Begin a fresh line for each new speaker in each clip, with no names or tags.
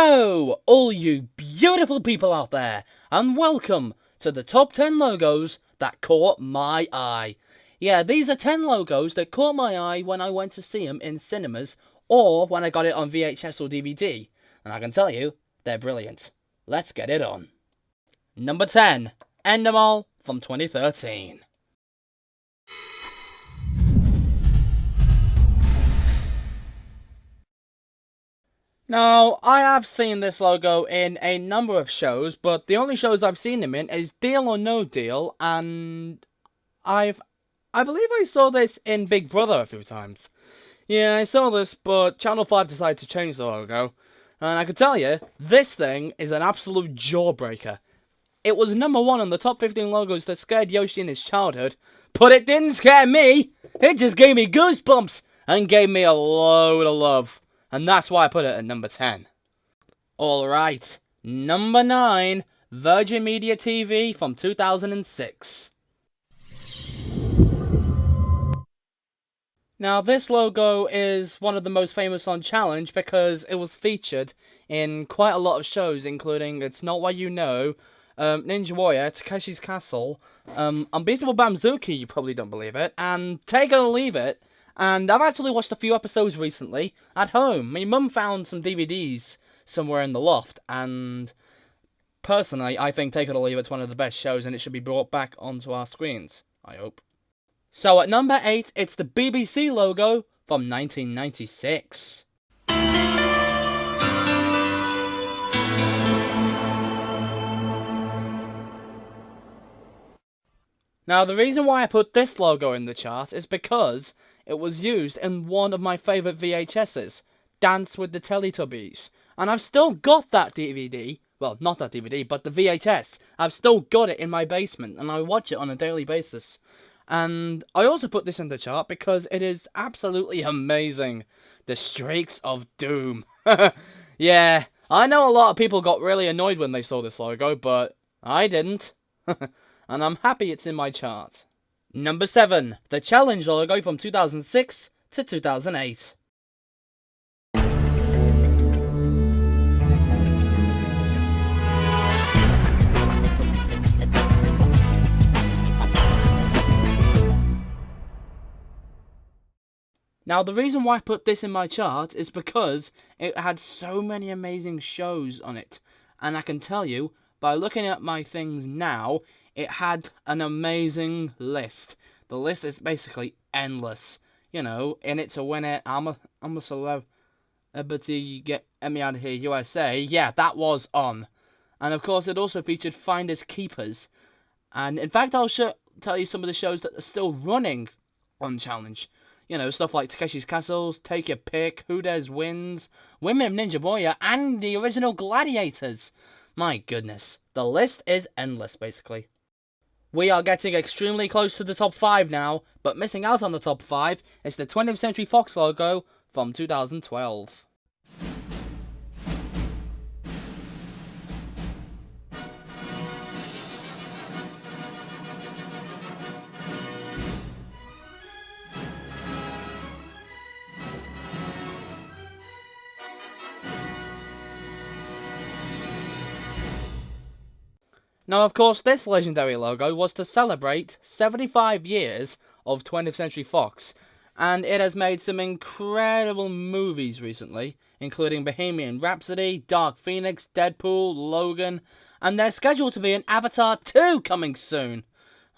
Hello, all you beautiful people out there, and welcome to the top 10 logos that caught my eye. Yeah, these are 10 logos that caught my eye when I went to see them in cinemas, or when I got it on VHS or DVD, and I can tell you, they're brilliant. Let's get it on. Number 10, Endemol from 2013. Now, I have seen this logo in a number of shows, but the only shows I've seen him in is Deal or No Deal, and I believe I saw this in Big Brother a few times. Yeah, I saw this, but Channel 5 decided to change the logo, and I can tell you, this thing is an absolute jawbreaker. It was number 1 on the top 15 logos that scared Yoshi in his childhood, but it didn't scare me! It just gave me goosebumps, and gave me a load of love. And that's why I put it at number 10. Alright, number 9, Virgin Media TV from 2006. Now, this logo is one of the most famous on Challenge because it was featured in quite a lot of shows, including It's Not What You Know, Ninja Warrior, Takeshi's Castle, Unbeatable Bamzooki, you probably don't believe it, and Take It or Leave It. And I've actually watched a few episodes recently at home. My mum found some DVDs somewhere in the loft, and personally, I think Take It or Leave It's one of the best shows, and it should be brought back onto our screens, I hope. So at number 8, it's the BBC logo from 1996. Now, the reason why I put this logo in the chart is because it was used in one of my favourite VHSs, Dance with the Teletubbies. And I've still got that DVD. Well, not that DVD, but the VHS. I've still got it in my basement, and I watch it on a daily basis. And I also put this in the chart because it is absolutely amazing. The Streaks of Doom. Yeah, I know a lot of people got really annoyed when they saw this logo, but I didn't. And I'm happy it's in my chart. Number 7, the Challenge logo from 2006 to 2008. Now, the reason why I put this in my chart is because it had so many amazing shows on it. And I can tell you, by looking at my things now, it had an amazing list. The list is basically endless. You know, In It to Win It, I'm a Celebrity, Get Me Out of Here, USA. Yeah, that was on. And of course, it also featured Finders Keepers. And in fact, I'll tell you some of the shows that are still running on Challenge. You know, stuff like Takeshi's Castles, Take Your Pick, Who Dares Wins, Women of Ninja Warrior, and the original Gladiators. My goodness, the list is endless, basically. We are getting extremely close to the top 5 now, but missing out on the top 5 is the 20th Century Fox logo from 2012. Now, of course, this legendary logo was to celebrate 75 years of 20th Century Fox, and it has made some incredible movies recently, including Bohemian Rhapsody, Dark Phoenix, Deadpool, Logan, and there's scheduled to be an Avatar 2 coming soon.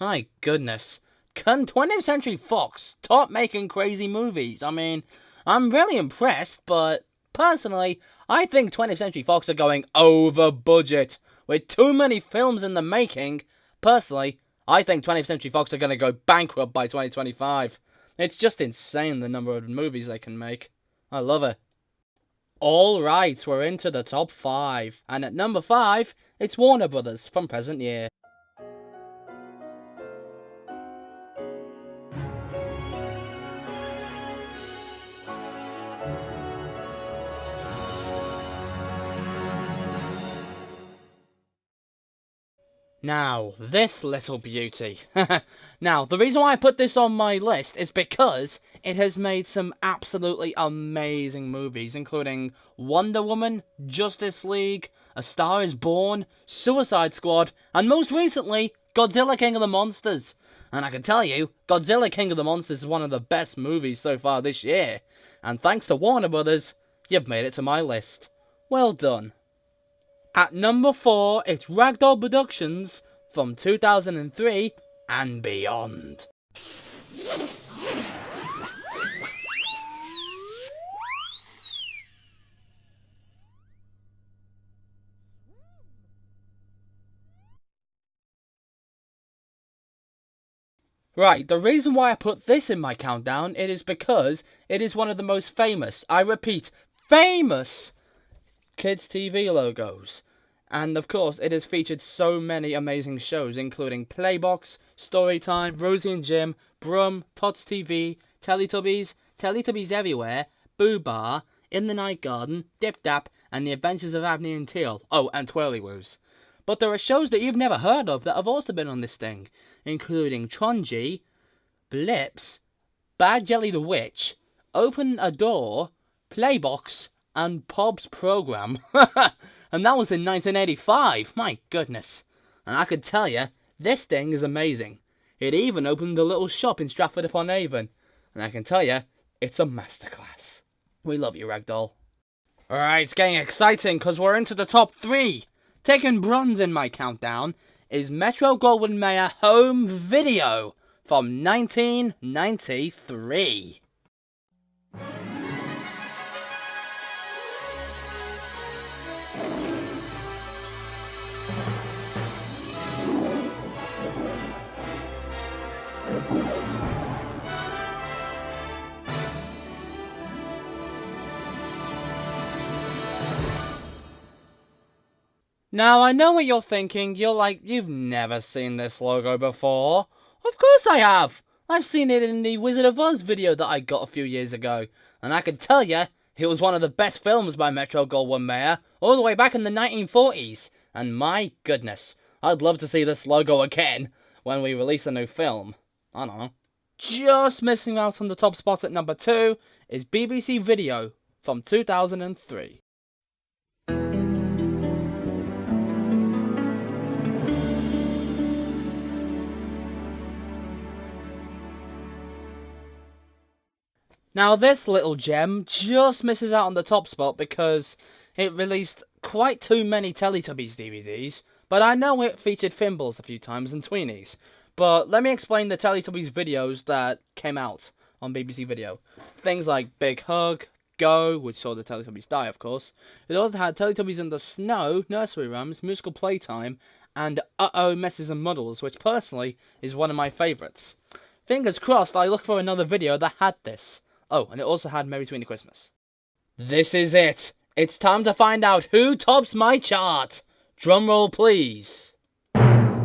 My goodness. Can 20th Century Fox stop making crazy movies? I mean, I'm really impressed, but personally, I think 20th Century Fox are going over budget. With too many films in the making, personally, I think 20th Century Fox are going to go bankrupt by 2025. It's just insane the number of movies they can make. I love it. Alright, we're into the top 5. And at number 5, it's Warner Brothers from present year. Now, this little beauty. Now, the reason why I put this on my list is because it has made some absolutely amazing movies, including Wonder Woman, Justice League, A Star is Born, Suicide Squad, and most recently, Godzilla King of the Monsters. And I can tell you, Godzilla King of the Monsters is one of the best movies so far this year. And thanks to Warner Brothers, you've made it to my list. Well done. At number 4, it's Ragdoll Productions from 2003 and beyond. Right, the reason why I put this in my countdown, it is because it is one of the most famous, I repeat, famous kids' TV logos. And of course, it has featured so many amazing shows, including Playbox, Storytime, Rosie and Jim, Brum, Tots TV, Teletubbies, Teletubbies Everywhere, Boo Bar, In the Night Garden, Dip Dap, and The Adventures of Abney and Teal. Oh, and Twirlywoos. But there are shows that you've never heard of that have also been on this thing, including Tronji, Blips, Bad Jelly the Witch, Open a Door, Playbox, and Pob's Program. And that was in 1985, my goodness. And I could tell you, this thing is amazing. It even opened a little shop in Stratford-upon-Avon. And I can tell you, it's a masterclass. We love you, Ragdoll. Alright, it's getting exciting because we're into the top 3. Taking bronze in my countdown is Metro-Goldwyn-Mayer Home Video from 1993. Now, I know what you're thinking. You're like, you've never seen this logo before. Of course I have. I've seen it in the Wizard of Oz video that I got a few years ago. And I can tell you, it was one of the best films by Metro-Goldwyn-Mayer, all the way back in the 1940s. And my goodness, I'd love to see this logo again when we release a new film. I don't know. Just missing out on the top spot at number 2 is BBC Video from 2003. Now, this little gem just misses out on the top spot because it released quite too many Teletubbies DVDs, but I know it featured Fimbles a few times and Tweenies. But let me explain the Teletubbies videos that came out on BBC Video. Things like Big Hug, Go, which saw the Teletubbies die, of course. It also had Teletubbies in the Snow, Nursery Rhymes, Musical Playtime, and Uh-Oh, Messes and Muddles, which personally is one of my favourites. Fingers crossed I look for another video that had this. Oh, and it also had Merry Tweeny Christmas. This is it. It's time to find out who tops my chart. Drumroll, please.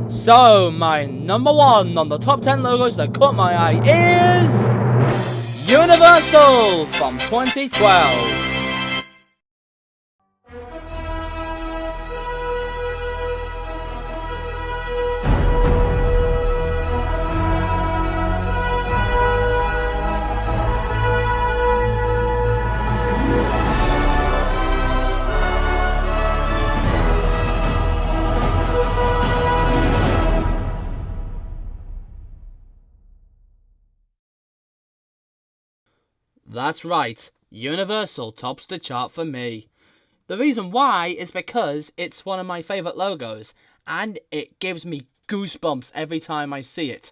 So, my number 1 on the top 10 logos that caught my eye is Universal from 2012. That's right, Universal tops the chart for me. The reason why is because it's one of my favourite logos, and it gives me goosebumps every time I see it.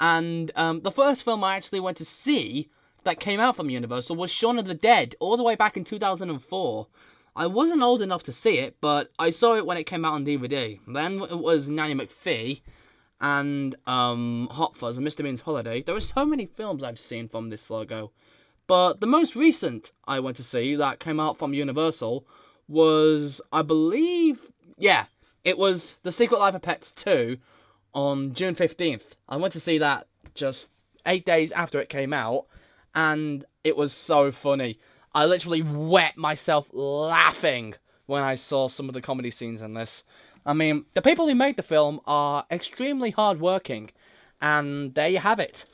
And the first film I actually went to see that came out from Universal was Shaun of the Dead, all the way back in 2004. I wasn't old enough to see it, but I saw it when it came out on DVD. Then it was Nanny McPhee and Hot Fuzz and Mr. Bean's Holiday. There are so many films I've seen from this logo. But the most recent I went to see that came out from Universal was, I believe, it was The Secret Life of Pets 2 on June 15th. I went to see that just 8 days after it came out, and it was so funny. I literally wet myself laughing when I saw some of the comedy scenes in this. I mean, the people who made the film are extremely hardworking, and there you have it.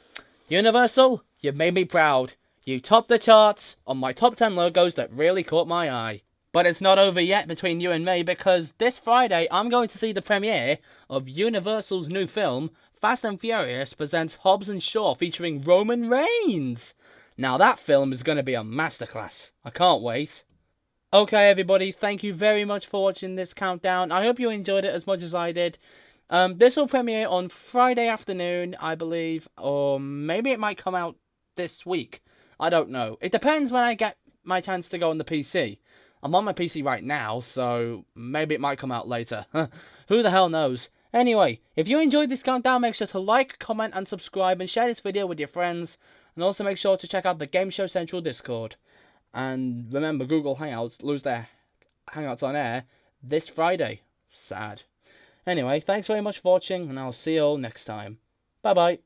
Universal, you've made me proud. You topped the charts on my top 10 logos that really caught my eye. But it's not over yet between you and me, because this Friday I'm going to see the premiere of Universal's new film, Fast and Furious presents Hobbs and Shaw featuring Roman Reigns. Now that film is going to be a masterclass. I can't wait. Okay, everybody, thank you very much for watching this countdown. I hope you enjoyed it as much as I did. This will premiere on Friday afternoon, I believe, or maybe it might come out this week. I don't know. It depends when I get my chance to go on the PC. I'm on my PC right now, so maybe it might come out later. Who the hell knows? Anyway, if you enjoyed this countdown, make sure to like, comment, and subscribe, and share this video with your friends. And also make sure to check out the Game Show Central Discord. And remember, Google Hangouts lose their Hangouts on air this Friday. Sad. Anyway, thanks very much for watching, and I'll see you all next time. Bye-bye.